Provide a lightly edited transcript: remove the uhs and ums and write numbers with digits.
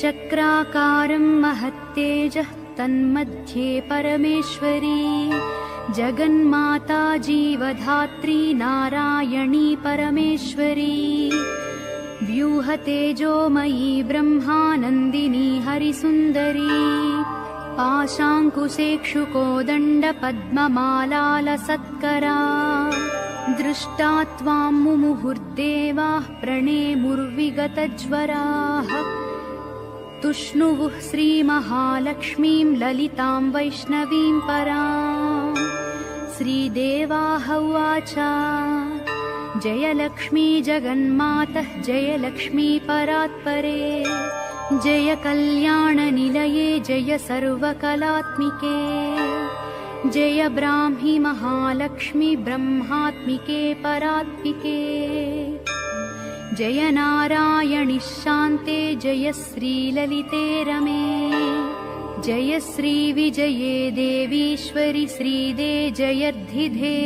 चक्राकारं महत्तेजः तन्मध्ये परमेश्वरी जगन्माता जीवधात्री नारायणी परमेश्वरी व्यूहतेजोमयी ब्रह्मानन्दिनी हरिसुन्दरी पाशाङ्कुशेक्षुकोदण्डपद्ममालालसत्करा दृष्टा त्वां मुमुहुर्देवाः प्रणेमुर्विगतज्वराः तुष्णुवुः श्रीमहालक्ष्मीं ललितां वैष्णवीं पराम् श्रीदेवाः उवाच जय लक्ष्मी जगन्मातः जय लक्ष्मी परात्परे जय कल्याणनिलये जय सर्वकलात्मिके जय ब्राह्मी महालक्ष्मी ब्रह्मात्मिके परात्मिके जय नारायणि शान्ते जय श्रीललिते रमे जय श्रीविजये देवीश्वरि श्रीदे जयर्धिधे।